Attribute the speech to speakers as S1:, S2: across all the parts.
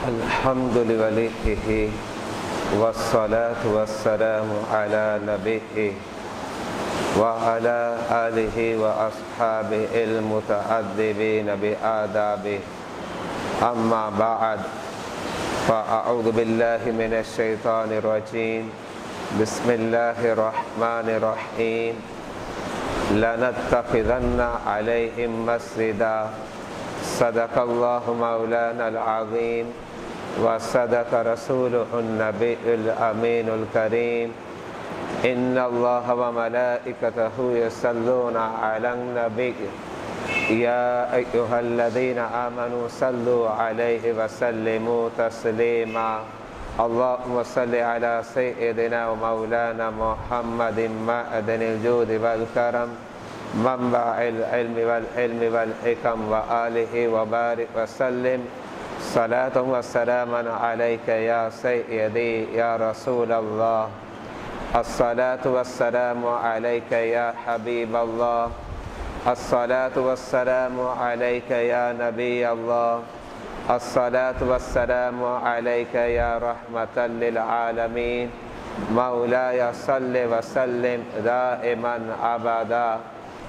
S1: الحمد لوليه والصلاة والسلام على نبيه وعلى آله وأصحابه المتأدبين بآدابه أما بعد فأعوذ بالله من الشيطان الرجيم بسم الله الرحمن الرحيم لنتخذن عليهم مسجدا صدق الله مولانا العظيم وصدق رسوله النبي الأمين الكريم إن الله وملائكته يصلون على النبي يا أيها الذين آمنوا صلوا عليه وسلموا تسليما اللهم صل على سيدنا ومولانا محمد معدن الجود والكرم منبع العلم والحلم والحكم وآله وبارك وسلم صلاة وسلاما عليك يا سيدي يا رسول الله الصلاة والسلام عليك يا حبيب الله الصلاة والسلام عليك يا نبي الله الصلاة والسلام عليك يا رحمة للعالمين مولاي صل وسلم دائما أبدا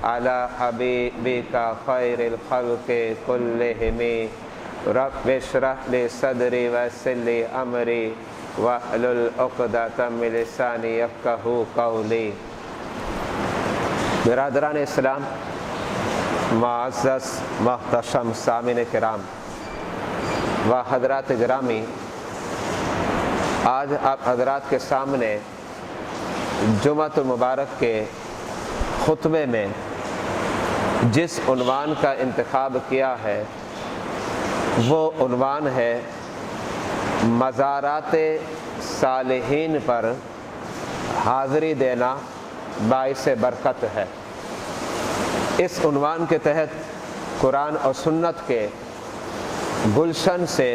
S1: على حبيبك خير الخلق كلهم رب اشرح لي صدري ويسر لي أمري واحلل عقدة من لساني يفقهوا قولي برادران اسلام، معزز محتشم سامعین کرام و حضرات گرامی، آج آپ حضرات کے سامنے جمعۃ المبارک کے خطبے میں جس عنوان کا انتخاب کیا ہے وہ عنوان ہے مزارات صالحین پر حاضری دینا باعث برکت ہے۔ اس عنوان کے تحت قرآن اور سنت کے گلشن سے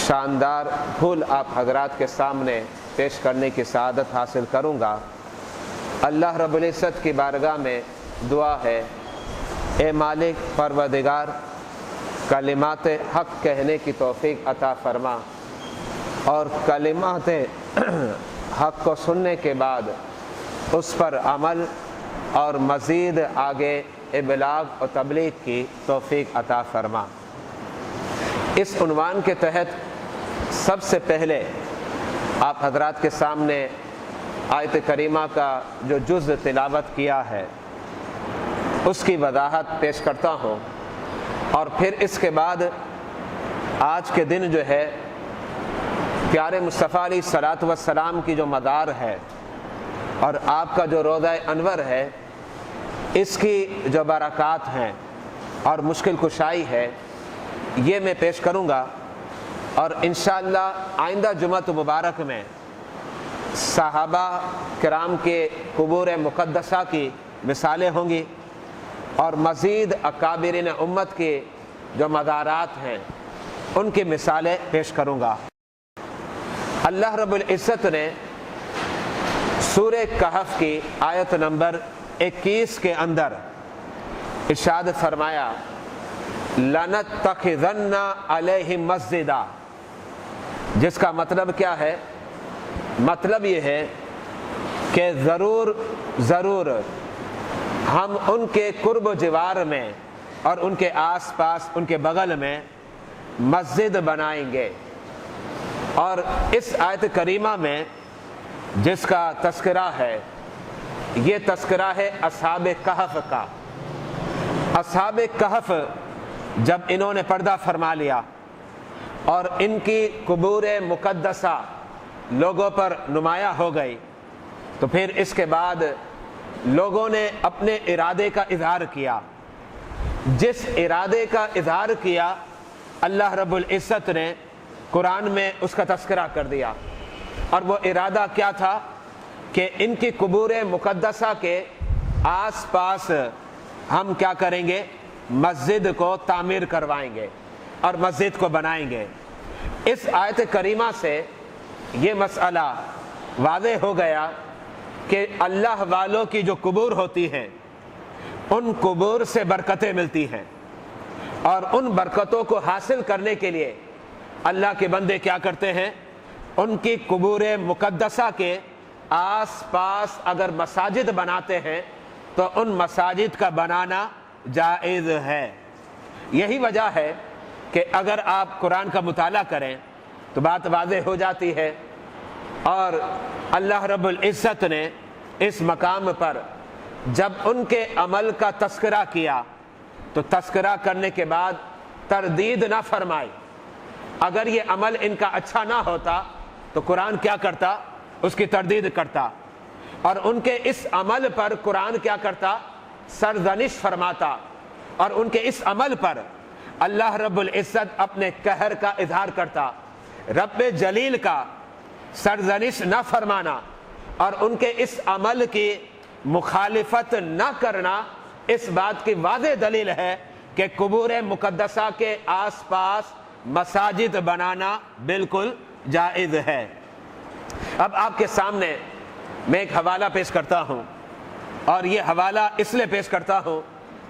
S1: شاندار پھول آپ حضرات کے سامنے پیش کرنے کی سعادت حاصل کروں گا۔ اللہ رب العزت کی بارگاہ میں دعا ہے، اے مالک پروردگار، کلمات حق کہنے کی توفیق عطا فرما اور کلمات حق کو سننے کے بعد اس پر عمل اور مزید آگے ابلاغ و تبلیغ کی توفیق عطا فرما۔ اس عنوان کے تحت سب سے پہلے آپ حضرات کے سامنے آیت کریمہ کا جو جز تلاوت کیا ہے اس کی وضاحت پیش کرتا ہوں، اور پھر اس کے بعد آج کے دن جو ہے پیارے مصطفیٰ علیہ الصلاۃ والسلام کی جو مدار ہے اور آپ کا جو روضہ انور ہے، اس کی جو برکات ہیں اور مشکل کشائی ہے یہ میں پیش کروں گا، اور انشاءاللہ آئندہ جمعۃ مبارک میں صحابہ کرام کے قبور مقدسہ کی مثالیں ہوں گی اور مزید اکابرین امت کے جو مزارات ہیں ان کی مثالیں پیش کروں گا۔ اللہ رب العزت نے سورہ کہف کی آیت نمبر 21 کے اندر ارشاد فرمایا لَنَتَّخِذَنَّ عَلَيْهِمْ مَسْجِدًا، جس کا مطلب کیا ہے؟ مطلب یہ ہے کہ ضرور ہم ان کے قرب و جوار میں اور ان کے آس پاس ان کے بغل میں مسجد بنائیں گے۔ اور اس آیت کریمہ میں جس کا تذکرہ ہے یہ تذکرہ ہے اصحاب کہف کا۔ اصحاب کہف جب انہوں نے پردہ فرما لیا اور ان کی قبور مقدسہ لوگوں پر نمایاں ہو گئی تو پھر اس کے بعد لوگوں نے اپنے ارادے کا اظہار کیا۔ جس ارادے کا اظہار کیا اللہ رب العزت نے قرآن میں اس کا تذکرہ کر دیا، اور وہ ارادہ کیا تھا کہ ان کی قبور مقدسہ کے آس پاس ہم کیا کریں گے؟ مسجد کو تعمیر کروائیں گے اور مسجد کو بنائیں گے۔ اس آیت کریمہ سے یہ مسئلہ واضح ہو گیا کہ اللہ والوں کی جو قبور ہوتی ہیں ان قبور سے برکتیں ملتی ہیں، اور ان برکتوں کو حاصل کرنے کے لیے اللہ کے بندے کیا کرتے ہیں؟ ان کی قبور مقدسہ کے آس پاس اگر مساجد بناتے ہیں تو ان مساجد کا بنانا جائز ہے۔ یہی وجہ ہے کہ اگر آپ قرآن کا مطالعہ کریں تو بات واضح ہو جاتی ہے، اور اللہ رب العزت نے اس مقام پر جب ان کے عمل کا تذکرہ کیا تو تذکرہ کرنے کے بعد تردید نہ فرمائی۔ اگر یہ عمل ان کا اچھا نہ ہوتا تو قرآن کیا کرتا؟ اس کی تردید کرتا، اور ان کے اس عمل پر قرآن کیا کرتا؟ سرزنش فرماتا، اور ان کے اس عمل پر اللہ رب العزت اپنے قہر کا اظہار کرتا۔ رب جلیل کا سرزنش نہ فرمانا اور ان کے اس عمل کی مخالفت نہ کرنا اس بات کی واضح دلیل ہے کہ قبور مقدسہ کے آس پاس مساجد بنانا بالکل جائز ہے۔ اب آپ کے سامنے میں ایک حوالہ پیش کرتا ہوں، اور یہ حوالہ اس لیے پیش کرتا ہوں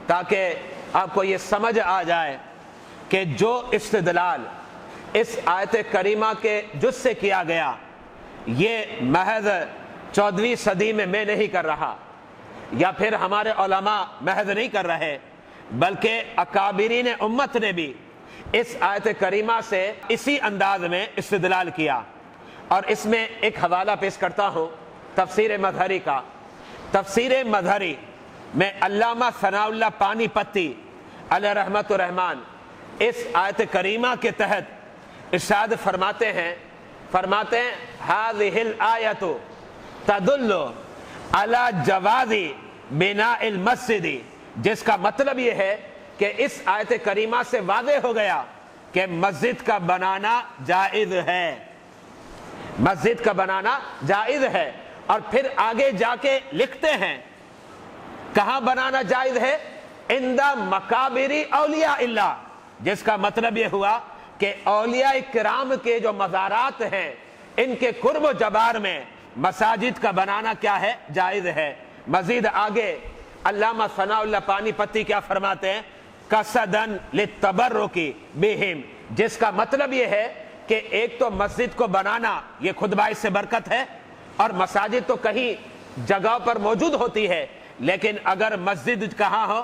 S1: تاکہ آپ کو یہ سمجھ آ جائے کہ جو استدلال اس آیت کریمہ کے جز سے کیا گیا یہ محض 14ویں صدی میں نہیں کر رہا، یا پھر ہمارے علماء محض نہیں کر رہے، بلکہ اکابرین امت نے بھی اس آیت کریمہ سے اسی انداز میں استدلال کیا۔ اور اس میں ایک حوالہ پیش کرتا ہوں تفسیر مظہری کا۔ تفسیر مظہری میں علامہ ثناء اللہ پانی پتی علیہ رحمت الرحمن اس آیت کریمہ کے تحت ارشاد فرماتے ہیں هذه الآیۃ تدل علی جواز بناء المسجد، جس کا مطلب یہ ہے کہ اس آیت کریمہ سے واضح ہو گیا کہ مسجد کا بنانا جائز ہے، مسجد کا بنانا جائز ہے۔ اور پھر آگے جا کے لکھتے ہیں کہاں بنانا جائز ہے؟ عند مقابر اولیاء اللہ، جس کا مطلب یہ ہوا کہ اولیاء کرام کے جو مزارات ہیں ان کے قرب و جوار میں مساجد کا بنانا کیا ہے؟ جائز ہے۔ مزید آگے علامہ ثناء اللہ پانی پتی کیا فرماتے ہیں؟ قصدن للتبرک بہم، جس کا مطلب یہ ہے کہ ایک تو مسجد کو بنانا یہ خود باعث سے برکت ہے، اور مساجد تو کہیں جگہ پر موجود ہوتی ہے، لیکن اگر مسجد کہاں ہو،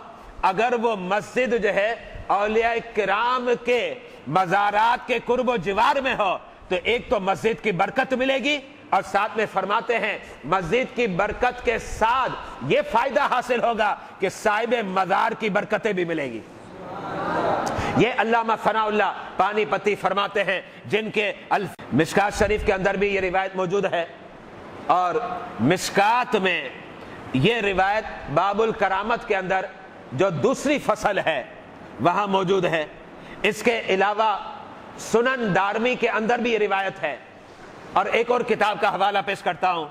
S1: اگر وہ مسجد جو ہے اولیاء کرام کے مزارات کے قرب و جوار میں ہو تو ایک تو مسجد کی برکت ملے گی، اور ساتھ میں فرماتے ہیں مسجد کی برکت کے ساتھ یہ فائدہ حاصل ہوگا کہ صاحب مزار کی برکتیں بھی ملے گی۔ یہ علامہ ثناء اللہ پانی پتی فرماتے ہیں، جن کے مشکات شریف کے اندر بھی یہ روایت موجود ہے، اور مشکات میں یہ روایت باب الکرامت کے اندر جو دوسری فصل ہے وہاں موجود ہے۔ اس کے علاوہ سنن دارمی کے اندر بھی یہ روایت ہے۔ اور ایک اور کتاب کا حوالہ پیش کرتا ہوں،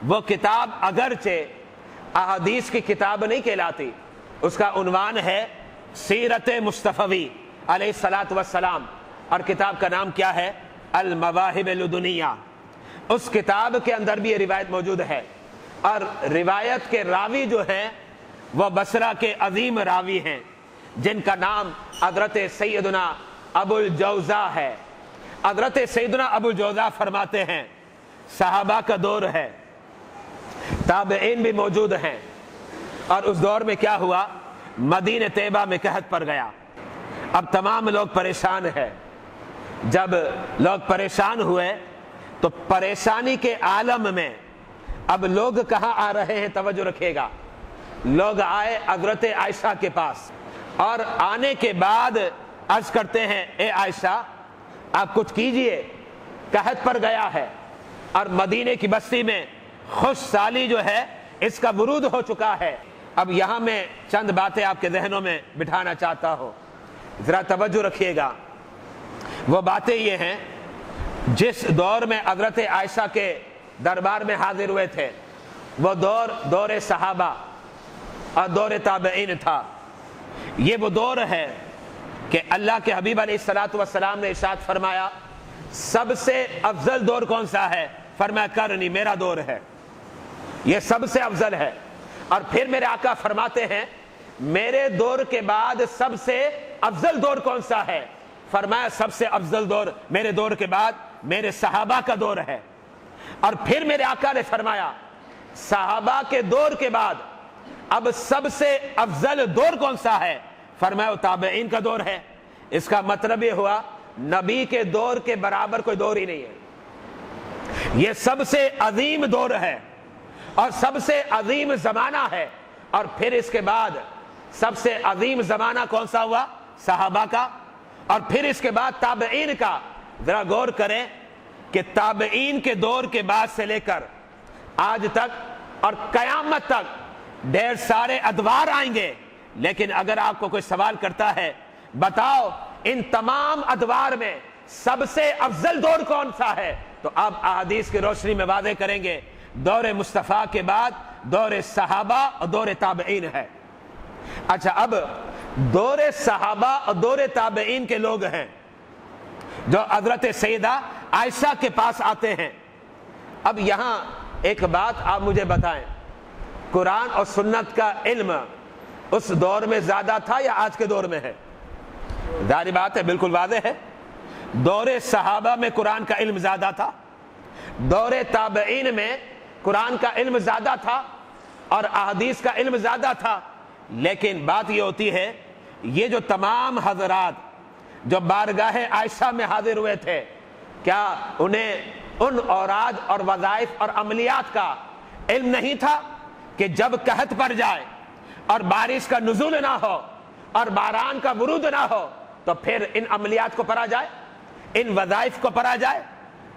S1: وہ کتاب اگرچہ احادیث کی کتاب نہیں کہلاتی، اس کا عنوان ہے سیرت مصطفی علیہ الصلاۃ والسلام، اور کتاب کا نام کیا ہے؟ المواہب لدنیہ۔ اس کتاب کے اندر بھی یہ روایت موجود ہے، اور روایت کے راوی جو ہیں وہ بصرہ کے عظیم راوی ہیں جن کا نام حضرت سیدنا ابو الجوزا ہے۔ حضرت سیدنا ابو الجوزا فرماتے ہیں صحابہ کا دور ہے، تابعین بھی موجود ہیں، اور اس دور میں کیا ہوا؟ مدینہ طیبہ میں قحط پڑ گیا۔ اب تمام لوگ پریشان ہیں۔ جب لوگ پریشان ہوئے تو پریشانی کے عالم میں اب لوگ کہاں آ رہے ہیں؟ توجہ رکھیے گا، لوگ آئے حضرت عائشہ کے پاس، اور آنے کے بعد عرض کرتے ہیں اے عائشہ آپ کچھ کیجئے، قحط پڑ گیا ہے، اور مدینے کی بستی میں خوش سالی جو ہے اس کا ورود ہو چکا ہے۔ اب یہاں میں چند باتیں آپ کے ذہنوں میں بٹھانا چاہتا ہوں، ذرا توجہ رکھیے گا۔ وہ باتیں یہ ہیں، جس دور میں حضرت عائشہ کے دربار میں حاضر ہوئے تھے وہ دور صحابہ اور دور تابعین تھا۔ یہ وہ دور ہے کہ اللہ کے حبیب علیہ الصلوۃ والسلام نے ارشاد فرمایا سب سے افضل دور کون سا ہے؟ فرمایا کرنی، میرا دور ہے، یہ سب سے افضل ہے۔ اور پھر میرے آقا فرماتے ہیں میرے دور کے بعد سب سے افضل دور کون سا ہے؟
S2: فرمایا سب سے افضل دور میرے دور کے بعد میرے صحابہ کا دور ہے. اور پھر میرے آقا نے فرمایا صحابہ کے دور کے بعد اب سب سے افضل دور کون سا ہے؟ فرمایا وہ تابعین کا دور ہے. اس کا مطلب یہ ہوا نبی کے دور کے برابر کوئی دور ہی نہیں ہے. یہ سب سے عظیم دور ہے اور سب سے عظیم زمانہ ہے. اور پھر اس کے بعد سب سے عظیم زمانہ کون سا ہوا؟ صحابہ کا. اور پھر اس کے بعد تابعین کا. ذرا غور کریں کہ تابعین کے دور کے بعد سے لے کر آج تک اور قیامت تک ڈھیر سارے ادوار آئیں گے. لیکن اگر آپ کو کوئی سوال کرتا ہے بتاؤ ان تمام ادوار میں سب سے افضل دور کون سا ہے، تو آپ احادیث کی روشنی میں واضح کریں گے دور مصطفیٰ کے بعد دور صحابہ اور دور تابعین ہے. اچھا، اب دور صحابہ اور دور تابعین کے لوگ ہیں جو حضرت سیدہ عائشہ کے پاس آتے ہیں. اب یہاں ایک بات آپ مجھے بتائیں، قرآن اور سنت کا علم اس دور میں زیادہ تھا یا آج کے دور میں ہے؟ ظاہر بات ہے، بالکل واضح ہے. دور صحابہ میں قرآن کا علم زیادہ تھا، دور تابعین میں قرآن کا علم زیادہ تھا اور احادیث کا علم زیادہ تھا. لیکن بات یہ ہوتی ہے یہ جو تمام حضرات جو بارگاہ عائشہ میں حاضر ہوئے تھے، کیا انہیں ان اوراد اور وظائف اور عملیات کا علم نہیں تھا کہ جب قحط پڑ جائے اور بارش کا نزول نہ ہو اور باران کا ورود نہ ہو تو پھر ان عملیات کو پڑھا جائے، ان وظائف کو پڑھا جائے؟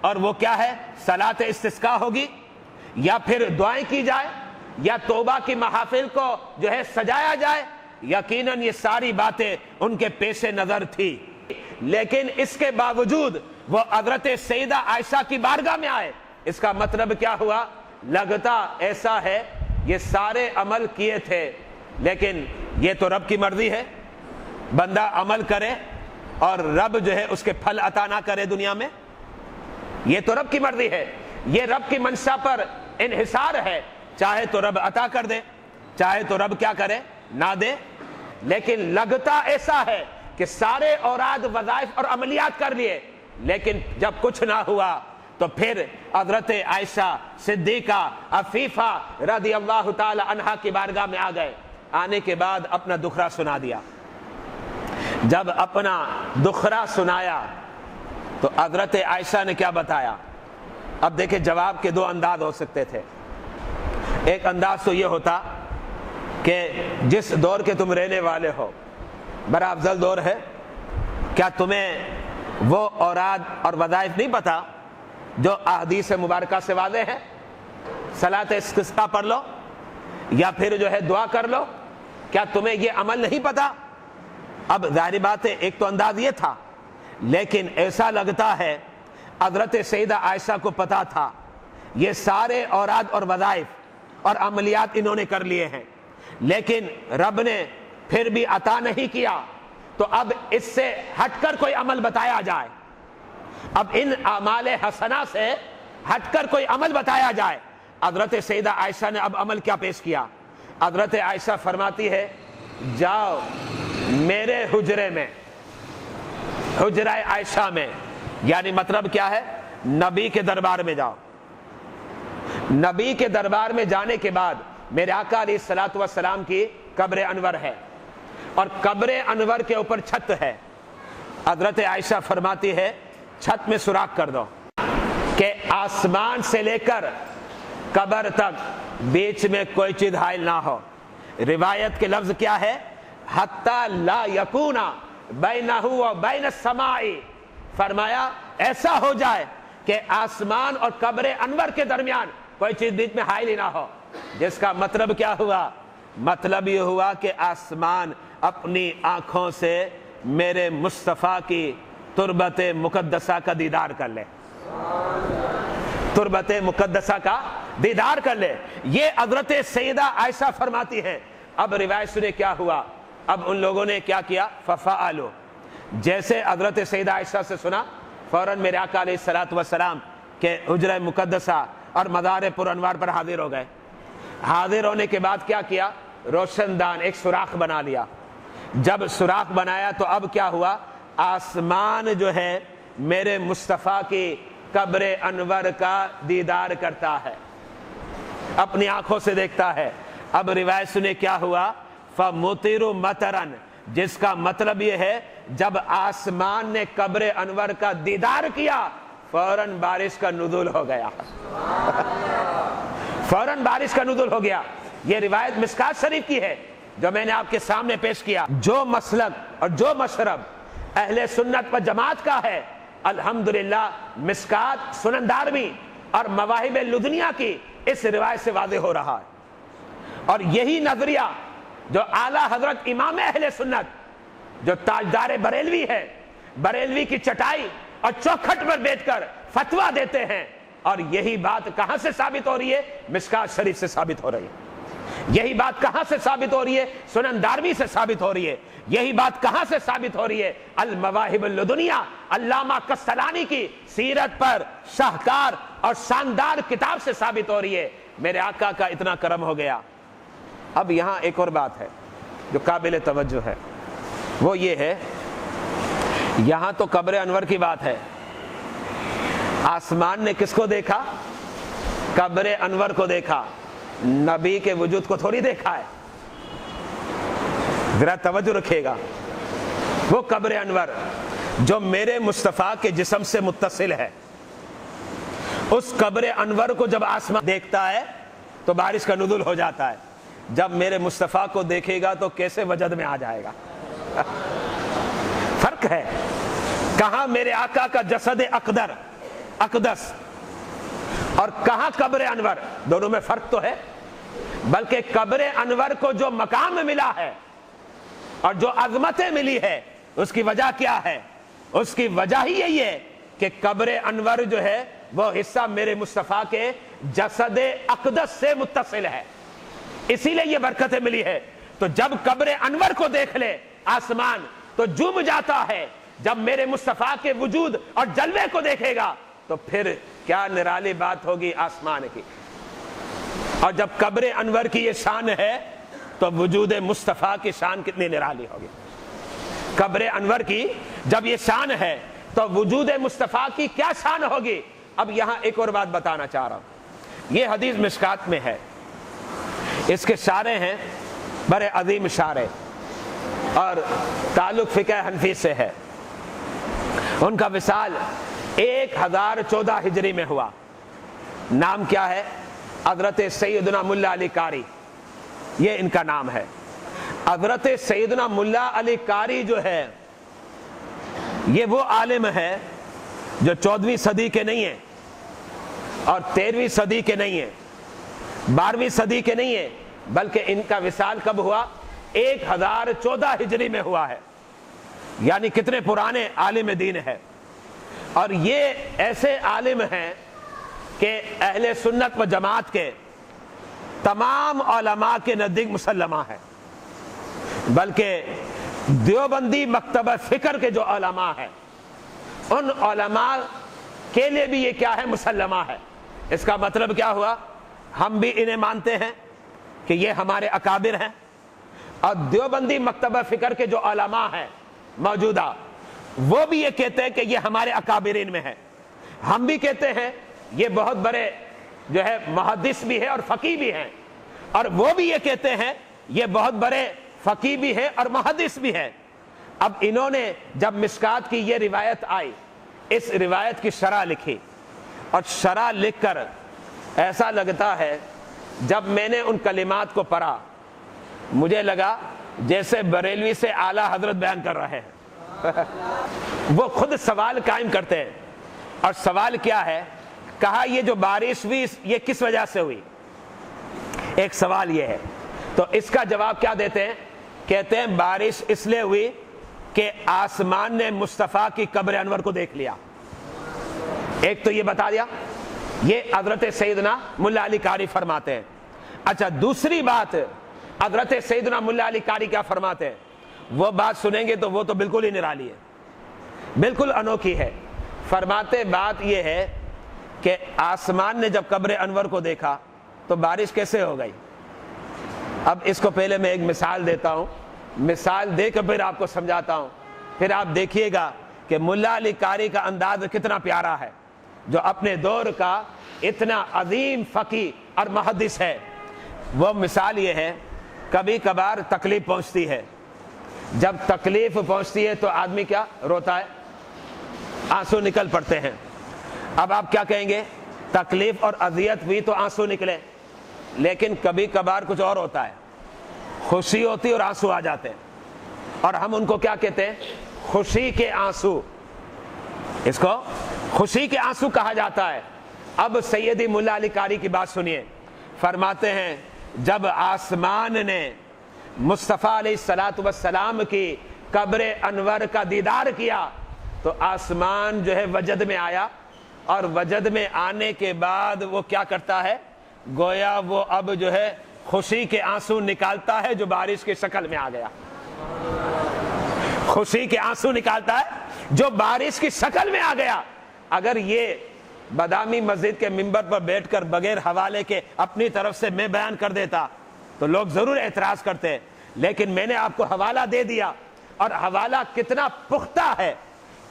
S2: اور وہ کیا ہے؟ صلاۃ استسقاء ہوگی یا پھر دعائیں کی جائے یا توبہ کی محافل کو جو ہے سجایا جائے. یقیناً یہ ساری باتیں ان کے پیش نظر تھی. لیکن اس کے باوجود وہ حضرت سیدہ عائشہ کی بارگاہ میں آئے. اس کا مطلب کیا ہوا؟ لگتا ایسا ہے یہ سارے عمل کیے تھے لیکن یہ تو رب کی مرضی ہے، بندہ عمل کرے اور رب جو ہے اس کے پھل عطا نہ کرے دنیا میں. یہ تو رب کی مرضی ہے، یہ رب کی منشا پر انحصار ہے. چاہے تو رب عطا کر دے، چاہے تو رب کیا کرے؟ نہ دے. لیکن لگتا ایسا ہے کہ سارے اوراد وظائف اور عملیات کر لیے لیکن جب کچھ نہ ہوا تو پھر حضرت عائشہ صدیقہ عفیفہ رضی اللہ تعالی عنہا کی بارگاہ میں آ گئے. آنے کے بعد اپنا دکھرا سنا دیا. جب اپنا دکھرا سنایا تو حضرت عائشہ نے کیا بتایا؟ اب دیکھیں جواب کے دو انداز ہو سکتے تھے. ایک انداز تو یہ ہوتا کہ جس دور کے تم رہنے والے ہو بڑا افضل دور ہے، کیا تمہیں وہ اوراد اور وظائف نہیں پتا جو احادیث مبارکہ سے واضح ہے؟ صلاۃ استسقاء پڑھ لو یا پھر جو ہے دعا کر لو، کیا تمہیں یہ عمل نہیں پتا؟ اب ظاہری بات ہے ایک تو انداز یہ تھا، لیکن ایسا لگتا ہے حضرت سیدہ عائشہ کو پتا تھا یہ سارے اوراد اور وظائف اور عملیات انہوں نے کر لیے ہیں لیکن رب نے پھر بھی عطا نہیں کیا. تو اب اس سے ہٹ کر کوئی عمل بتایا جائے، اب ان اعمال حسنہ سے ہٹ کر کوئی عمل بتایا جائے. حضرت سیدہ عائشہ نے اب عمل کیا پیش کیا؟ حضرت عائشہ فرماتی ہے جاؤ میرے حجرے میں، حجرہ عائشہ میں، یعنی مطلب کیا ہے؟ نبی کے دربار میں جاؤ. نبی کے دربار میں جانے کے بعد میرے آقا علیہ الصلوۃ والسلام کی قبر انور ہے اور قبر انور کے اوپر چھت ہے. حضرت عائشہ فرماتی ہے چھت میں سوراخ کر دو کہ آسمان سے لے کر قبر تک بیچ میں کوئی چیز حائل نہ ہو. روایت کے لفظ کیا ہے؟ حتی لا یکون بینہ و بین السماء. فرمایا ایسا ہو جائے کہ آسمان اور قبر انور کے درمیان کوئی چیز بیچ میں حائل ہی نہ ہو. جس کا مطلب کیا ہوا؟ مطلب یہ ہوا کہ آسمان اپنی آنکھوں سے میرے مصطفیٰ کی تربت مقدسہ کا دیدار کر لے، تربت مقدسہ کا دیدار کر لے. یہ حضرت سیدہ عائشہ فرماتی ہیں. اب روایت سنے کیا ہوا؟ اب ان لوگوں نے کیا کیا؟ ففعلوا. جیسے حضرت سیدہ عائشہ سے سنا فوراً میرے آقا علیہ الصلوۃ والسلام کے حجرہ مقدسہ اور مزار پر انوار پر حاضر ہو گئے. حاضر ہونے کے بعد کیا کیا؟ روشن دان ایک سوراخ بنا لیا. جب سوراخ بنایا تو اب کیا ہوا؟ آسمان جو ہے میرے مصطفیٰ کی قبر انور کا دیدار کرتا ہے، اپنی آنکھوں سے دیکھتا ہے۔ اب روایت سنے کیا ہوا، فَمُطِرُ مَطَرًا، جس کا مطلب یہ ہے جب آسمان نے قبر انور کا دیدار کیا فوراً بارش کا نزول ہو گیا، فوراً بارش کا نزول ہو گیا۔ یہ روایت مشکات شریف کی ہے جو میں نے آپ کے سامنے پیش کیا۔ جو مسلک اور جو مشرب اہل سنت و جماعت کا ہے، الحمدللہ مشکات، سنن دارمی اور مواہب لدنیہ کی اس روایت سے واضح ہو رہا ہے۔ اور یہی نظریہ جو اعلیٰ حضرت امام اہل سنت جو تاجدار بریلوی ہے، بریلوی کی چٹائی اور چوکھٹ پر بیٹھ کر فتویٰ دیتے ہیں، اور یہی بات کہاں سے ثابت ہو رہی ہے؟ مشکات شریف سے ثابت ہو رہی ہے۔ یہی بات کہاں سے ثابت ہو رہی ہے؟ سنن دارمی سے ثابت ہو رہی ہے۔ یہی بات کہاں سے ثابت ہو رہی ہے؟ المواہب اللدنیہ، علامہ قسطلانی کی سیرت پر شاہکار اور شاندار کتاب سے ثابت ہو رہی ہے۔ میرے آقا کا اتنا کرم ہو گیا۔ اب یہاں ایک اور بات ہے جو قابل توجہ ہے، وہ یہ ہے، یہاں تو قبر انور کی بات ہے، آسمان نے کس کو دیکھا؟ قبر انور کو دیکھا، نبی کے وجود کو تھوڑی دیکھا ہے۔ ذرا توجہ رکھیے گا، وہ قبر انور جو میرے مصطفیٰ کے جسم سے متصل ہے، اس قبر انور کو جب آسمان دیکھتا ہے تو بارش کا نزول ہو جاتا ہے۔ جب میرے مصطفیٰ کو دیکھے گا تو کیسے وجد میں آ جائے گا؟ فرق ہے۔ کہاں میرے آقا کا جسد اقدس اور کہاں قبر انور، دونوں میں فرق تو ہے، بلکہ قبر انور کو جو مقام ملا ہے اور جو عظمتیں ملی ہے اس کی وجہ کیا ہے؟ اس کی وجہ ہی یہی ہے کہ قبر انور جو ہے وہ حصہ میرے مصطفیٰ کے جسد اقدس سے متصل ہے، اسی لیے یہ برکتیں ملی ہے۔ تو جب قبر انور کو دیکھ لے آسمان تو جھوم جاتا ہے، جب میرے مصطفیٰ کے وجود اور جلوے کو دیکھے گا تو پھر کیا نرالی بات ہوگی آسمان کی۔ اور جب قبر انور کی یہ شان ہے تو وجود مصطفیٰ کی شان کتنی نرالی ہوگی۔ قبر انور کی جب یہ شان ہے تو وجود مصطفیٰ کی کیا شان ہوگی۔ اب یہاں ایک اور بات بتانا چاہ رہا ہوں، یہ حدیث مشکات میں ہے، اس کے شارح ہیں بڑے عظیم شارح اور تعلق فقہ حنفی سے ہے۔ ان کا وصال 1014 ہجری میں ہوا۔ نام کیا ہے؟ حضرت سیدنا ملا علی قاری، یہ ان کا نام ہے۔ حضرت سیدنا ملا علی قاری جو ہے یہ وہ عالم ہے جو 14ویں صدی کے نہیں ہیں اور 13ویں صدی کے نہیں ہیں، 12ویں صدی کے نہیں ہیں، بلکہ ان کا وصال کب ہوا؟ 1014 ہجری میں ہوا ہے، یعنی کتنے پرانے عالم دین ہے۔ اور یہ ایسے عالم ہیں کہ اہل سنت و جماعت کے تمام علماء کے نزدیک مسلمہ ہیں، بلکہ دیوبندی مکتبہ فکر کے جو علماء ہیں ان علماء کے لیے بھی یہ کیا ہے؟ مسلمہ ہے۔ اس کا مطلب کیا ہوا؟ ہم بھی انہیں مانتے ہیں کہ یہ ہمارے اکابر ہیں، اور دیوبندی مکتبہ فکر کے جو علماء ہیں موجودہ وہ بھی یہ کہتے ہیں کہ یہ ہمارے اکابرین میں ہے۔ ہم بھی کہتے ہیں یہ بہت بڑے جو ہے محدث بھی ہے اور فقیہ بھی ہیں، اور وہ بھی یہ کہتے ہیں یہ بہت بڑے فقیہ بھی ہے اور محدث بھی ہے۔ اب انہوں نے جب مشکات کی یہ روایت آئی، اس روایت کی شرح لکھی، اور شرح لکھ کر ایسا لگتا ہے جب میں نے ان کلمات کو پڑھا مجھے لگا جیسے بریلوی سے اعلیٰ حضرت بیان کر رہے ہیں۔ وہ خود سوال قائم کرتے ہیں، اور سوال کیا ہے؟ کہا یہ جو بارش ہوئی یہ کس وجہ سے ہوئی؟ ایک سوال یہ ہے، تو اس کا جواب کیا دیتے ہیں؟ کہتے ہیں بارش اس لیے ہوئی کہ آسمان نے مصطفیٰ کی قبر انور کو دیکھ لیا۔ ایک تو یہ بتا دیا، یہ حضرت سیدنا ملا علی قاری فرماتے ہیں۔ اچھا، دوسری بات حضرت سیدنا ملا علی قاری کیا فرماتے ہیں؟ وہ بات سنیں گے تو وہ تو بالکل ہی نرالی ہے، بالکل انوکھی ہے۔ فرماتے بات یہ ہے کہ آسمان نے جب قبر انور کو دیکھا تو بارش کیسے ہو گئی؟ اب اس کو پہلے میں ایک مثال دیتا ہوں، مثال دے کر پھر آپ کو سمجھاتا ہوں۔ پھر آپ دیکھیے گا کہ ملا علی قاری کا انداز کتنا پیارا ہے، جو اپنے دور کا اتنا عظیم فقی اور محدث ہے۔ وہ مثال یہ ہے، کبھی کبھار تکلیف پہنچتی ہے، جب تکلیف پہنچتی ہے تو آدمی کیا روتا ہے، آنسو نکل پڑتے ہیں۔ اب آپ کیا کہیں گے، تکلیف اور اذیت ہوئی تو آنسو نکلے، لیکن کبھی کبھار کچھ اور ہوتا ہے، خوشی ہوتی اور آنسو آ جاتے ہیں، اور ہم ان کو کیا کہتے ہیں، خوشی کے آنسو، اس کو خوشی کے آنسو کہا جاتا ہے۔ اب سیدی ملا علی قاری کی بات سنیے، فرماتے ہیں جب آسمان نے مصطفیٰ علیہ السلام کی قبر انور کا دیدار کیا تو آسمان جو ہے وجد میں آیا، اور وجد میں آنے کے بعد وہ کیا کرتا ہے، گویا وہ اب جو ہے خوشی کے آنسو نکالتا ہے جو بارش کی شکل میں آ گیا، خوشی کے آنسو نکالتا ہے جو بارش کی شکل میں آ گیا۔ اگر یہ بادامی مسجد کے منبر پر بیٹھ کر بغیر حوالے کے اپنی طرف سے میں بیان کر دیتا تو لوگ ضرور اعتراض کرتے، لیکن میں نے آپ کو حوالہ دے دیا، اور حوالہ کتنا پختہ ہے،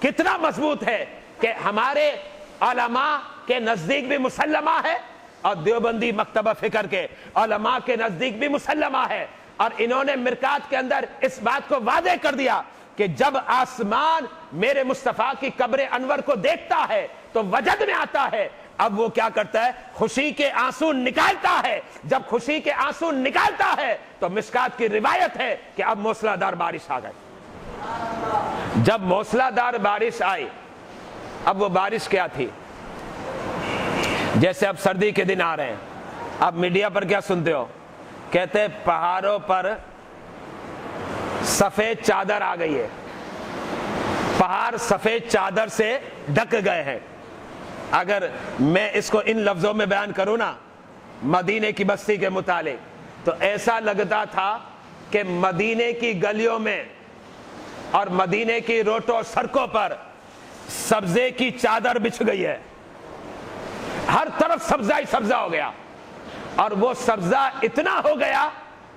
S2: کتنا مضبوط ہے کہ ہمارے علماء کے نزدیک بھی مسلمہ ہے، اور دیوبندی مکتبہ فکر کے علماء کے نزدیک بھی مسلمہ ہے، اور انہوں نے مرکات کے اندر اس بات کو واضح کر دیا کہ جب آسمان میرے مصطفیٰ کی قبر انور کو دیکھتا ہے تو وجد میں آتا ہے، اب وہ کیا کرتا ہے، خوشی کے آنسو نکالتا ہے، جب خوشی کے آنسو نکالتا ہے تو مشکات کی روایت ہے کہ اب موسلا دار بارش آ گئی۔ جب موسلا دار بارش آئی، اب وہ بارش کیا تھی، جیسے اب سردی کے دن آ رہے ہیں، اب میڈیا پر کیا سنتے ہو، کہتے ہیں پہاڑوں پر سفید چادر آ گئی ہے، پہاڑ سفید چادر سے ڈھک گئے ہیں۔ اگر میں اس کو ان لفظوں میں بیان کروں نا مدینے کی بستی کے متعلق، تو ایسا لگتا تھا کہ مدینے کی گلیوں میں اور مدینے کی روٹوں سڑکوں پر سبزے کی چادر بچھ گئی ہے، ہر طرف سبزہ ہی سبزہ ہو گیا، اور وہ سبزہ اتنا ہو گیا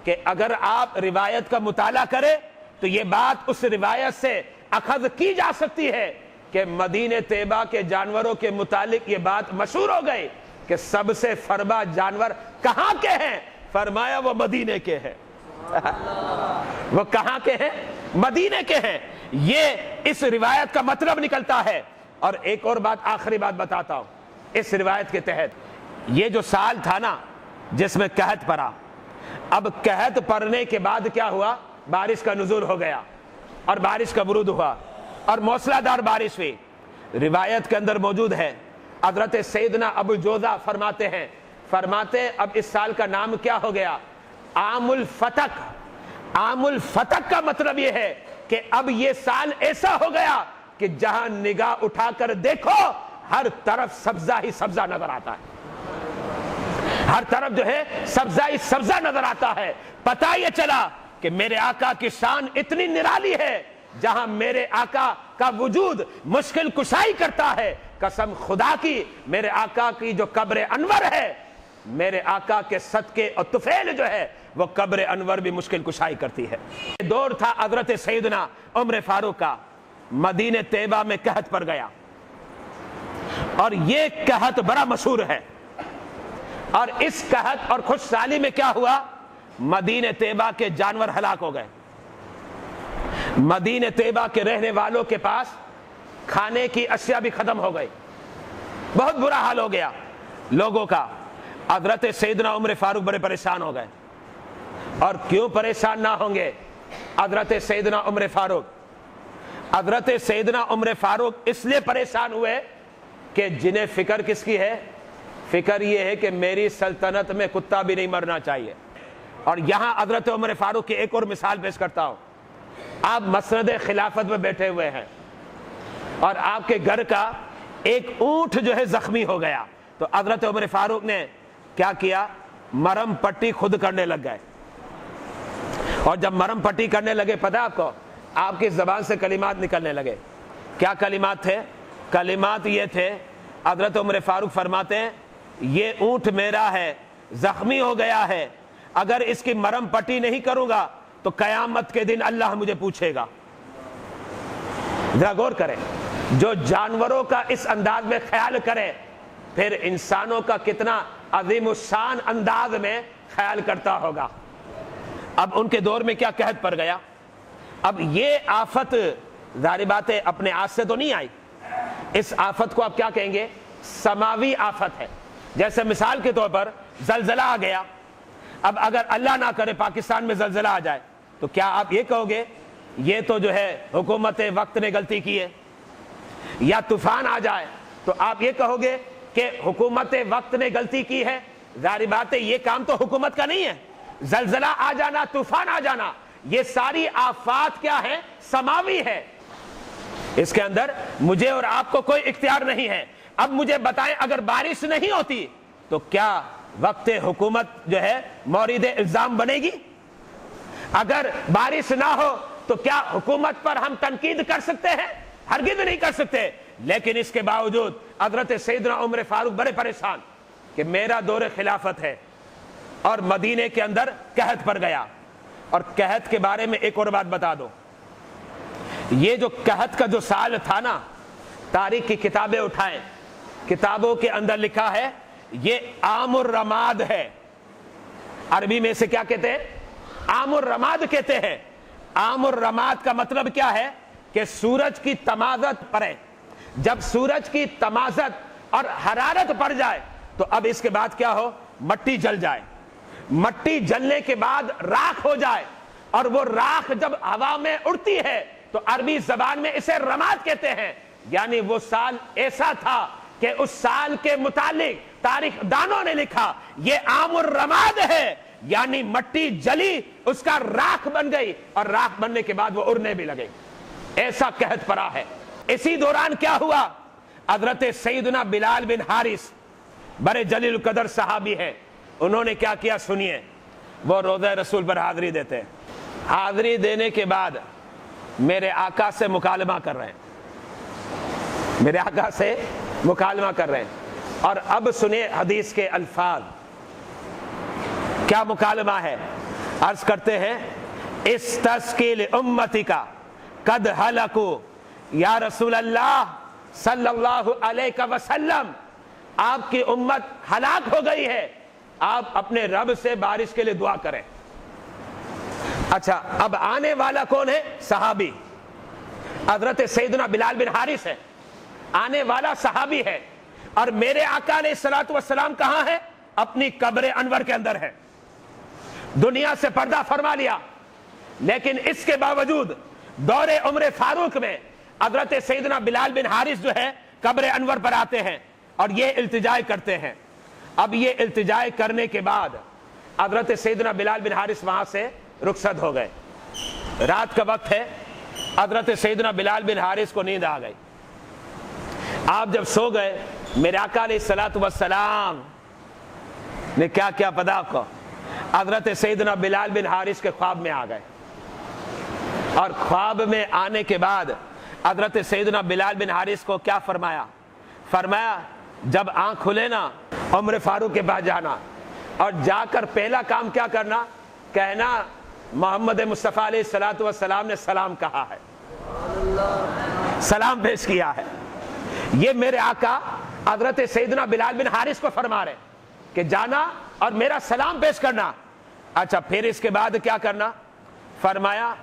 S2: کہ اگر آپ روایت کا مطالعہ کریں تو یہ بات اس روایت سے اخذ کی جا سکتی ہے کہ مدینہ طیبہ کے جانوروں کے متعلق یہ بات مشہور ہو گئی کہ سب سے فربا جانور کہاں کے ہیں، فرمایا وہ مدینے کے ہیں۔ وہ کہاں کے ہیں، مدینے کے ہیں، یہ اس روایت کا مطلب نکلتا ہے۔ اور ایک اور بات، آخری بات بتاتا ہوں، اس روایت کے تحت یہ جو سال تھا نا جس میں قحط پڑا، اب قحط پڑنے کے بعد کیا ہوا، بارش کا نزول ہو گیا اور بارش کا ورود ہوا اور موسلا دار بارش ہوئی۔ روایت کے اندر موجود ہے، حضرت سیدنا ابو جوزہ فرماتے ہیں، اب اس سال کا نام کیا ہو گیا، عام الفتق۔ عام الفتق کا مطلب یہ ہے کہ اب یہ سال ایسا ہو گیا کہ جہاں نگاہ اٹھا کر دیکھو ہر طرف سبزہ ہی سبزہ نظر آتا ہے، ہر طرف جو ہے سبزہ ہی سبزہ نظر آتا ہے۔ پتہ یہ چلا کہ میرے آقا کی شان اتنی نرالی ہے، جہاں میرے آقا کا وجود مشکل کشائی کرتا ہے، قسم خدا کی میرے آقا کی جو قبر انور ہے، میرے آقا کے صدقے اور طفیل جو ہے وہ قبر انور بھی مشکل کشائی کرتی ہے۔ یہ دور تھا حضرت سیدنا عمر فاروق کا، مدینہ طیبہ میں قحط پڑ گیا، اور یہ قحط بڑا مشہور ہے، اور اس قحط اور خوش سالی میں کیا ہوا، مدینہ طیبہ کے جانور ہلاک ہو گئے، مدینہ طیبہ کے رہنے والوں کے پاس کھانے کی اشیاء بھی ختم ہو گئی، بہت برا حال ہو گیا لوگوں کا۔ حضرت سیدنا عمر فاروق بڑے پریشان ہو گئے، اور کیوں پریشان نہ ہوں گے، حضرت سیدنا عمر فاروق اس لیے پریشان ہوئے کہ جنہیں فکر کس کی ہے، فکر یہ ہے کہ میری سلطنت میں کتا بھی نہیں مرنا چاہیے۔ اور یہاں حضرت عمر فاروق کی ایک اور مثال پیش کرتا ہوں، آپ مسند خلافت میں بیٹھے ہوئے ہیں اور آپ کے گھر کا ایک اونٹ جو ہے زخمی ہو گیا، تو حضرت عمر فاروق نے کیا کیا، مرم پٹی خود کرنے لگ گئے، اور جب مرم پٹی کرنے لگے پتہ آپ کو، آپ کی زبان سے کلمات نکلنے لگے۔ کیا کلمات تھے؟ کلمات یہ تھے، حضرت عمر فاروق فرماتے ہیں یہ اونٹ میرا ہے، زخمی ہو گیا ہے، اگر اس کی مرم پٹی نہیں کروں گا تو قیامت کے دن اللہ مجھے پوچھے گا۔ ذرا غور کریں، جو جانوروں کا اس انداز میں خیال کرے پھر انسانوں کا کتنا عظیم الشان انداز میں خیال کرتا ہوگا۔ اب ان کے دور میں کیا قحط پڑ گیا۔ اب یہ آفت ظاہر بات ہے اپنے آپ سے تو نہیں آئی، اس آفت کو آپ کیا کہیں گے، سماوی آفت ہے۔ جیسے مثال کے طور پر زلزلہ آ گیا، اب اگر اللہ نہ کرے پاکستان میں زلزلہ آ جائے تو کیا آپ یہ کہو گے یہ تو جو ہے حکومت وقت نے غلطی کی ہے؟ یا طوفان آ جائے تو آپ یہ کہو گے کہ حکومت وقت نے غلطی کی ہے؟ ظاہر بات ہے یہ کام تو حکومت کا نہیں ہے۔ زلزلہ آ جانا، طوفان آ جانا، یہ ساری آفات کیا ہے، سماوی ہے، اس کے اندر مجھے اور آپ کو کوئی اختیار نہیں ہے۔ اب مجھے بتائیں اگر بارش نہیں ہوتی تو کیا وقت حکومت جو ہے مورد الزام بنے گی؟ اگر بارش نہ ہو تو کیا حکومت پر ہم تنقید کر سکتے ہیں؟ ہرگز نہیں کر سکتے۔ لیکن اس کے باوجود حضرت سیدنا عمر فاروق بڑے پریشان کہ میرا دور خلافت ہے اور مدینے کے اندر قحط پڑ گیا۔ اور قحط کے بارے میں ایک اور بات بتا دو، یہ جو قحط کا جو سال تھا نا، تاریخ کی کتابیں اٹھائیں، کتابوں کے اندر لکھا ہے یہ عام الرماد ہے۔ عربی میں سے کیا کہتے ہیں؟ عام الرماد کہتے ہیں۔ عام الرماد کا مطلب کیا ہے کہ سورج کی تمازت پڑے، جب سورج کی تمازت اور حرارت پڑ جائے تو اب اس کے بعد کیا ہو، مٹی جل جائے، مٹی جلنے کے بعد راکھ ہو جائے، اور وہ راکھ جب ہوا میں اڑتی ہے تو عربی زبان میں اسے رماد کہتے ہیں۔ یعنی وہ سال ایسا تھا کہ اس سال کے متعلق تاریخ دانوں نے لکھا یہ عام الرماد ہے، یعنی مٹی جلی اس کا راکھ بن گئی، اور راکھ بننے کے بعد وہ اڑنے بھی لگے، ایسا قحط پڑا ہے۔ اسی دوران کیا ہوا، حضرت سیدنا بلال بن حارث بڑے جلیل القدر صحابی ہیں، انہوں نے کیا کیا سنیے، وہ روضہ رسول پر حاضری دیتے ہیں، حاضری دینے کے بعد میرے آقا سے مکالمہ کر رہے ہیں، میرے آقا سے مکالمہ کر رہے ہیں۔ اور اب سنیں حدیث کے الفاظ، کیا مکالمہ ہے، عرض کرتے ہیں استسقی لامتی کا قد ہلکوا یا رسول اللہ صلی اللہ علیہ وسلم، آپ کی امت ہلاک ہو گئی ہے، آپ اپنے رب سے بارش کے لیے دعا کریں۔ اچھا اب آنے والا کون ہے، صحابی، حضرت سیدنا بلال بن حارث ہے، آنے والا صحابی ہے، اور میرے آقا علیہ الصلوۃ والسلام کہاں ہے، اپنی قبر انور کے اندر ہے، دنیا سے پردہ فرما لیا۔ لیکن اس کے باوجود دور عمر فاروق میں حضرت سیدنا بلال بن حارث جو ہے قبر انور پر آتے ہیں اور یہ التجا کرتے ہیں۔ اب یہ التجا کرنے کے بعد حضرت سیدنا بلال بن حارث وہاں سے رخصت ہو گئے، رات کا وقت ہے، حضرت سیدنا بلال بن حارث کو نیند آ گئی، آپ جب سو گئے میرے آقا علیہ الصلوۃ والسلام نے کیا کیا پتہ آپ کو، حضرت سیدنا بلال بن حارث کے خواب میں آ گئے، اور خواب میں آنے کے بعد حضرت سیدنا بلال بن حارث کو کیا فرمایا، فرمایا جب آنکھ کھلے نا عمر فاروق کے پاس جانا، اور جا کر پہلا کام کیا کرنا، کہنا محمد مصطفیٰ علیہ الصلوۃ والسلام نے سلام کہا ہے، سلام پیش کیا ہے۔ یہ میرے آقا حضرت سیدنا بلال بن حارث کو فرما رہے کہ جانا اور میرا سلام پیش کرنا۔ اچھا پھر اس کے بعد کیا کرنا، فرمایا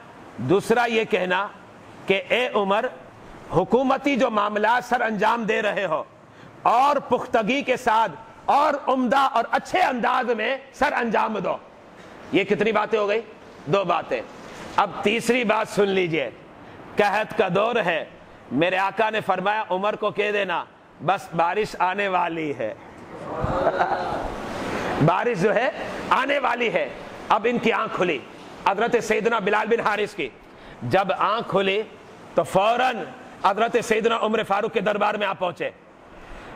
S2: دوسرا یہ کہنا کہ اے عمر، حکومتی جو معاملات سر انجام دے رہے ہو اور پختگی کے ساتھ اور عمدہ اور اچھے انداز میں سر انجام دو۔ یہ کتنی باتیں ہو گئی، دو باتیں۔ اب تیسری بات سن لیجئے، قحط کا دور ہے، میرے آقا نے فرمایا عمر کو کہہ دینا بس بارش آنے والی ہے، بارش جو ہے آنے والی ہے۔ اب ان کی آنکھ کھلی، حضرت سیدنا بلال بن حارث کی، جب آنکھ کھلی تو فوراً حضرت سیدنا عمر فاروق کے دربار میں آپ پہنچے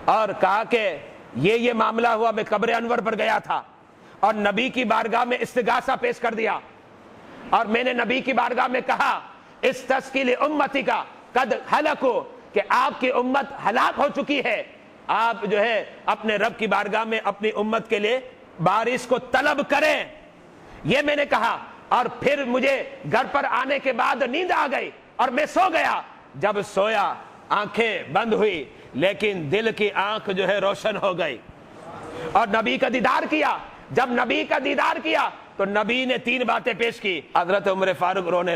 S2: اور کہا کہ یہ معاملہ ہوا، میں قبر انور پر گیا تھا اور نبی کی بارگاہ میں استغاثہ پیش کر دیا، اور میں نے نبی کی بارگاہ میں کہا استسقی لامتی کا قد ہلکوا، کہ آپ کی امت ہلاک ہو چکی ہے، آپ جو ہے اپنے رب کی بارگاہ میں اپنی امت کے لیے بارش کو طلب کریں، یہ میں نے کہا۔ اور پھر مجھے گھر پر آنے کے بعد نیند آ گئی اور میں سو گیا، جب سویا آنکھیں بند ہوئی لیکن دل کی آنکھ جو ہے روشن ہو گئی اور نبی کا دیدار کیا. جب نبی کا دیدار کیا تو نبی نے 3 باتیں پیش کی. حضرت عمر فاروق رونے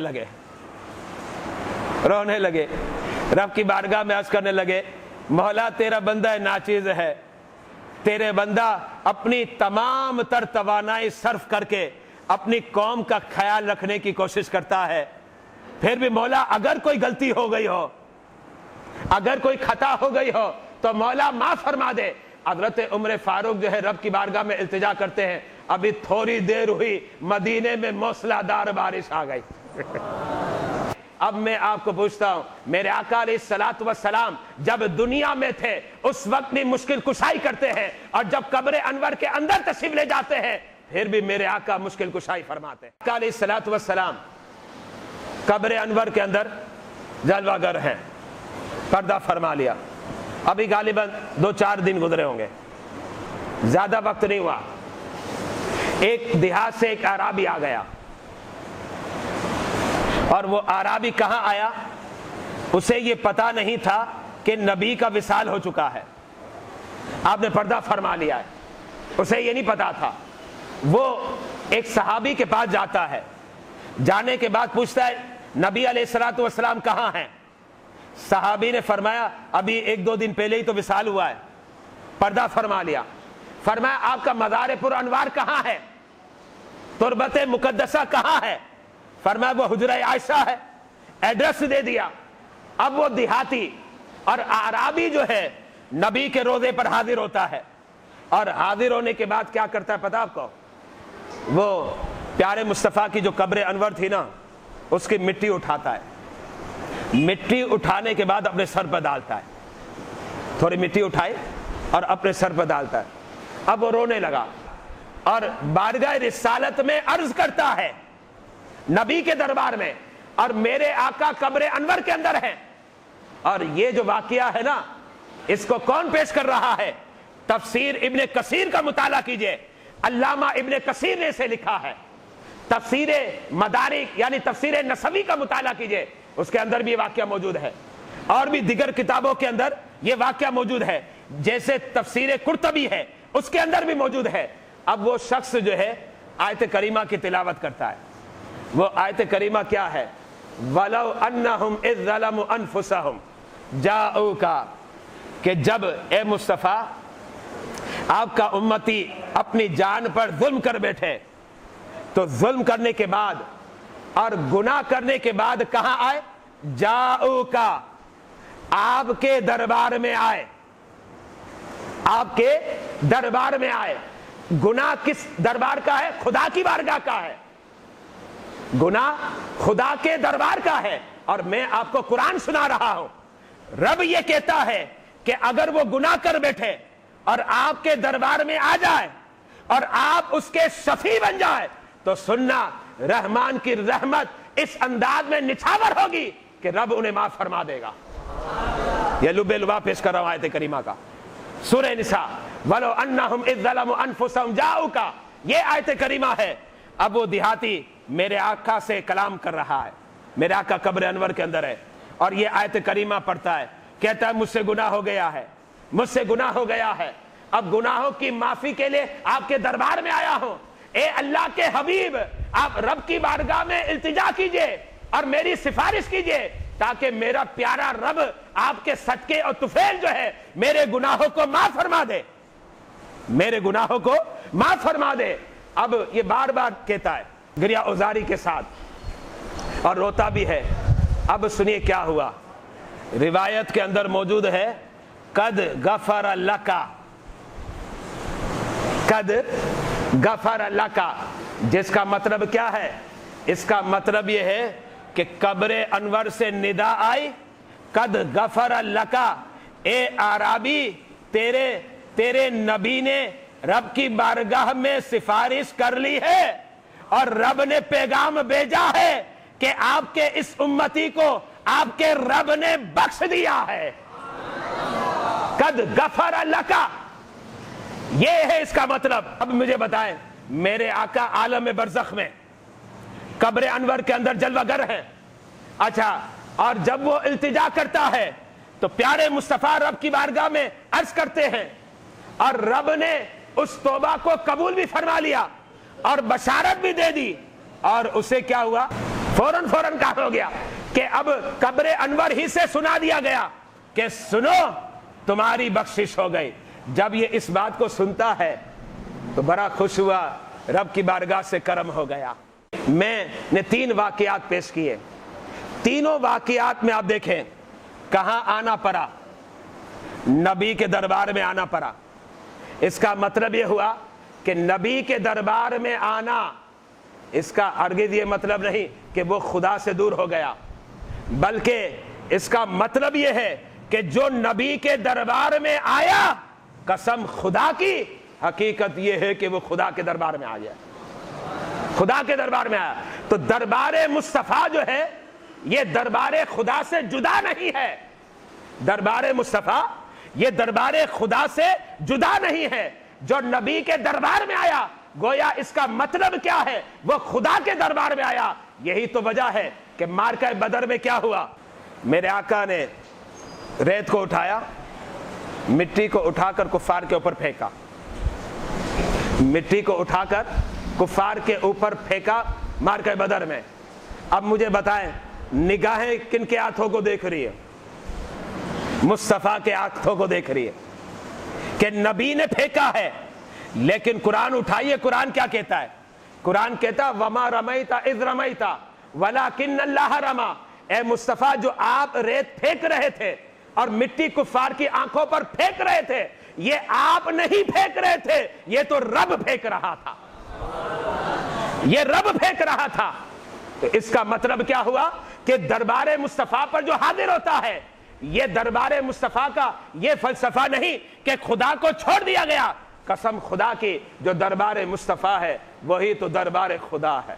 S2: لگے, رب کی بارگاہ میں عرض کرنے لگے, مولا تیرا بندہ ناچیز ہے, تیرے بندہ اپنی تمام تر توانائی صرف کر کے اپنی قوم کا خیال رکھنے کی کوشش کرتا ہے, پھر بھی مولا اگر کوئی غلطی ہو گئی ہو, اگر کوئی خطا ہو گئی ہو تو مولا معاف فرما دے. حضرت عمر فاروق جو ہے رب کی بارگاہ میں التجا کرتے ہیں, ابھی تھوڑی دیر ہوئی مدینے میں موسلادھار بارش آ گئی. اب میں آپ کو پوچھتا ہوں, میرے آقا علیہ الصلوۃ والسلام جب دنیا میں تھے اس وقت بھی مشکل کشائی کرتے ہیں, اور جب قبر انور کے اندر تشریف لے جاتے ہیں پھر بھی میرے آقا مشکل کشائی فرماتے ہیں. آقا علیہ الصلوۃ والسلام قبر انور کے اندر جلوہ گر ہیں, پردہ فرما لیا. ابھی غالباً 2-4 دن گزرے ہوں گے, زیادہ وقت نہیں ہوا. ایک دیہات سے ایک اعرابی آ گیا, اور وہ اعرابی کہاں آیا اسے یہ پتا نہیں تھا کہ نبی کا وصال ہو چکا ہے, آپ نے پردہ فرما لیا ہے, اسے یہ نہیں پتا تھا. وہ ایک صحابی کے پاس جاتا ہے, جانے کے بعد پوچھتا ہے نبی علیہ الصلوۃ والسلام کہاں ہیں؟ صحابی نے فرمایا ابھی 1-2 دن پہلے ہی تو وصال ہوا ہے. پردہ فرما لیا. فرمایا آپ کا مزار پر انوار کہاں ہے؟ تربت مقدسہ کہاں ہے؟ فرمایا وہ حجرہ عائشہ ہے. ایڈریس دے دیا. اب وہ دیہاتی اور اعرابی جو ہے نبی کے روزے پر حاضر ہوتا ہے, اور حاضر ہونے کے بعد کیا کرتا ہے پتا آپ کو؟ وہ پیارے مصطفیٰ کی جو قبر انور تھی نا اس کی مٹی اٹھاتا ہے. مٹی اٹھانے کے بعد اپنے سر پر ڈالتا ہے, تھوڑی مٹی اٹھائی اور اپنے سر پر ڈالتا ہے. اب وہ رونے لگا اور بارگاہ رسالت میں عرض کرتا ہے نبی کے دربار میں, اور میرے آقا قبر انور کے اندر ہیں. اور یہ جو واقعہ ہے نا اس کو کون پیش کر رہا ہے؟ تفسیر ابن کثیر کا مطالعہ کیجئے, علامہ ابن کثیر نے اسے لکھا ہے. تفسیر مدارک یعنی تفسیر نسوی کا مطالعہ کیجئے, اس کے اندر بھی یہ واقعہ موجود ہے, اور بھی دیگر کتابوں کے اندر یہ واقعہ موجود ہے, جیسے تفسیر قرطبی ہے اس کے اندر بھی موجود ہے. اب وہ شخص جو ہے آیت کریمہ کی تلاوت کرتا ہے. وہ آیت کریمہ کیا ہے؟ وَلَوْ أَنَّهُمْ إِذْ ظَلَمُوا أَنفُسَهُمْ جَاءُوكَ, کہ جب اے مصطفیٰ آپ کا امتی اپنی جان پر ظلم کر بیٹھے تو ظلم کرنے کے بعد اور گناہ کرنے کے بعد کہاں آئے؟ جاؤکا, آپ کے دربار میں آئے, آپ کے دربار میں آئے. گناہ کس دربار کا ہے؟ خدا کی بارگاہ کا ہے. گناہ خدا کے دربار کا ہے. اور میں آپ کو قرآن سنا رہا ہوں, رب یہ کہتا ہے کہ اگر وہ گناہ کر بیٹھے اور آپ کے دربار میں آ جائے اور آپ اس کے شفیع بن جائے تو سننا رحمان کی رحمت اس انداز میں نچھاور ہوگی کہ رب انہیں معاف فرما دے گا. یہ لب لبا پیش کر رہا ہوں آیت کریمہ کا, سورہ نساء, وَلَوْ أَنَّهُمْ إِذْ ظَلَمُوا أَنفُسَهُمْ جَاءُوكَ, یہ آیت کریمہ ہے. اب وہ دیہاتی میرے آقا سے کلام کر رہا ہے, میرے آقا قبر انور کے اندر ہے, اور یہ آیت کریمہ پڑھتا ہے, کہتا ہے مجھ سے گناہ ہو گیا ہے, مجھ سے گناہ ہو گیا ہے, اب گناہوں کی معافی کے لیے آپ کے دربار میں آیا ہوں. اے اللہ کے حبیب, آپ رب کی بارگاہ میں التجا کیجئے اور میری سفارش کیجئے تاکہ میرا پیارا رب آپ کے صدقے اور طفیل جو ہے میرے گناہوں کو معاف فرما دے, میرے گناہوں کو معاف فرما دے. اب یہ بار بار کہتا ہے گریہ اوزاری کے ساتھ اور روتا بھی ہے. اب سنیے کیا ہوا. روایت کے اندر موجود ہے قد غفر لکا, قد غفر لکا, جس کا مطلب کیا ہے؟ اس کا مطلب یہ ہے کہ قبر انور سے ندا آئی قد غفر لکا, اے اعرابی تیرے نبی نے رب کی بارگاہ میں سفارش کر لی ہے اور رب نے پیغام بھیجا ہے کہ آپ کے اس امتی کو آپ کے رب نے بخش دیا ہے. قد غفر لکا, یہ ہے اس کا مطلب. اب مجھے بتائیں, میرے آقا عالم برزخ میں قبر انور کے اندر جلوہ گر ہیں. اچھا, اور جب وہ التجا کرتا ہے تو پیارے مصطفیٰ رب کی بارگاہ میں عرض کرتے ہیں، اور رب نے اس توبہ کو قبول بھی فرما لیا اور بشارت بھی دے دی، اور اسے کیا ہوا؟ فوراً کہا ہو گیا کہ اب قبر انور ہی سے سنا دیا گیا کہ سنو تمہاری بخشش ہو گئی۔ جب یہ اس بات کو سنتا ہے تو بڑا خوش ہوا، رب کی بارگاہ سے کرم ہو گیا۔ میں نے 3 واقعات پیش کیے، تینوں واقعات میں آپ دیکھیں کہاں آنا پڑا؟ نبی کے دربار میں آنا پڑا۔ اس کا مطلب یہ ہوا کہ نبی کے دربار میں آنا، اس کا ہرگز یہ مطلب نہیں کہ وہ خدا سے دور ہو گیا، بلکہ اس کا مطلب یہ ہے کہ جو نبی کے دربار میں آیا، قسم خدا کی، حقیقت یہ ہے کہ وہ خدا کے دربار میں آ گیا، خدا کے دربار میں آیا۔ تو دربار مصطفیٰ جو ہے یہ دربار خدا سے جدا نہیں ہے، دربار مصطفیٰ یہ دربار خدا سے جدا نہیں ہے۔ جو نبی کے دربار میں آیا، گویا اس کا مطلب کیا ہے؟ وہ خدا کے دربار میں آیا۔ یہی تو وجہ ہے کہ معرکہ بدر میں کیا ہوا؟ میرے آقا نے ریت کو اٹھایا، مٹی کو اٹھا کر کفار کے اوپر پھینکا، مٹی کو اٹھا کر کفار کے اوپر پھینکا معرکہ بدر میں۔ اب مجھے بتائیں نگاہیں کن کے ہاتھوں کو دیکھ رہی ہے؟ مصطفیٰ کے ہاتھوں کو دیکھ رہی ہے کہ نبی نے پھینکا ہے، لیکن قرآن اٹھائیے، قرآن کیا کہتا ہے؟ قرآن کہتا وما رمیت اذ رمیت ولکن اللہ رما۔ اے مصطفیٰ جو آپ ریت پھینک رہے تھے اور مٹی کفار کی آنکھوں پر پھینک رہے تھے، یہ آپ نہیں پھینک رہے تھے، یہ تو رب پھینک رہا تھا، یہ رب پھینک رہا تھا۔ تو اس کا مطلب کیا ہوا کہ دربار مصطفیٰ پر جو حاضر ہوتا ہے، یہ دربار مصطفیٰ کا یہ فلسفہ نہیں کہ خدا کو چھوڑ دیا گیا۔ قسم خدا کی، جو دربار مصطفیٰ ہے وہی تو دربار خدا ہے،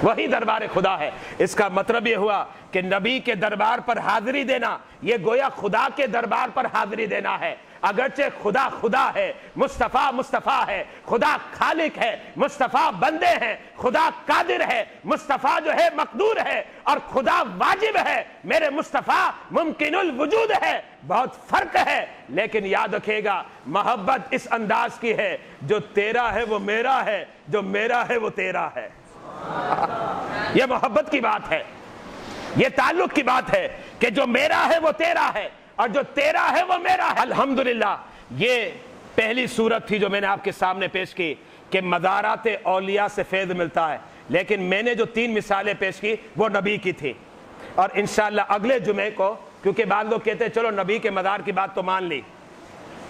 S2: وہی دربار خدا ہے۔ اس کا مطلب یہ ہوا کہ نبی کے دربار پر حاضری دینا یہ گویا خدا کے دربار پر حاضری دینا ہے۔ اگرچہ خدا خدا ہے، مصطفیٰ مصطفیٰ ہے، خدا خالق ہے، مصطفیٰ بندے ہیں، خدا قادر ہے، مصطفیٰ جو ہے مقدور ہے، اور خدا واجب ہے، میرے مصطفیٰ ممکن الوجود ہے۔ بہت فرق ہے، لیکن یاد رکھے گا محبت اس انداز کی ہے، جو تیرا ہے وہ میرا ہے، جو میرا ہے وہ تیرا ہے۔ یہ محبت کی بات ہے، یہ تعلق کی بات ہے کہ جو میرا ہے وہ تیرا ہے اور جو تیرا ہے وہ میرا ہے۔ الحمدللہ یہ پہلی صورت تھی جو میں نے آپ کے سامنے پیش کی کہ مزارات اولیاء سے فیض ملتا ہے، لیکن میں نے جو 3 مثالیں پیش کی وہ نبی کی تھی، اور انشاءاللہ اگلے جمعے کو، کیونکہ بعض لوگ کہتے ہیں چلو نبی کے مزار کی بات تو مان لی،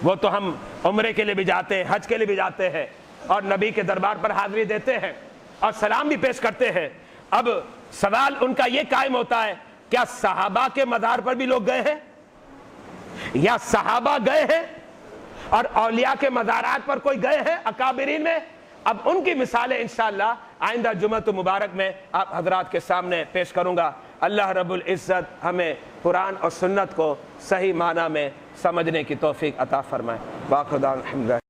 S2: وہ تو ہم عمرے کے لیے بھی جاتے ہیں، حج کے لیے بھی جاتے ہیں اور نبی کے دربار پر حاضری دیتے ہیں اور سلام بھی پیش کرتے ہیں۔ اب سوال ان کا یہ قائم ہوتا ہے، کیا صحابہ کے مزار پر بھی لوگ گئے ہیں، یا صحابہ گئے ہیں اور اولیاء کے مزارات پر کوئی گئے ہیں اکابرین میں؟ اب ان کی مثالیں انشاءاللہ آئندہ جمعہ مبارک میں آپ حضرات کے سامنے پیش کروں گا۔ اللہ رب العزت ہمیں قرآن اور سنت کو صحیح معنی میں سمجھنے کی توفیق عطا فرمائے۔ باقی الحمد للہ۔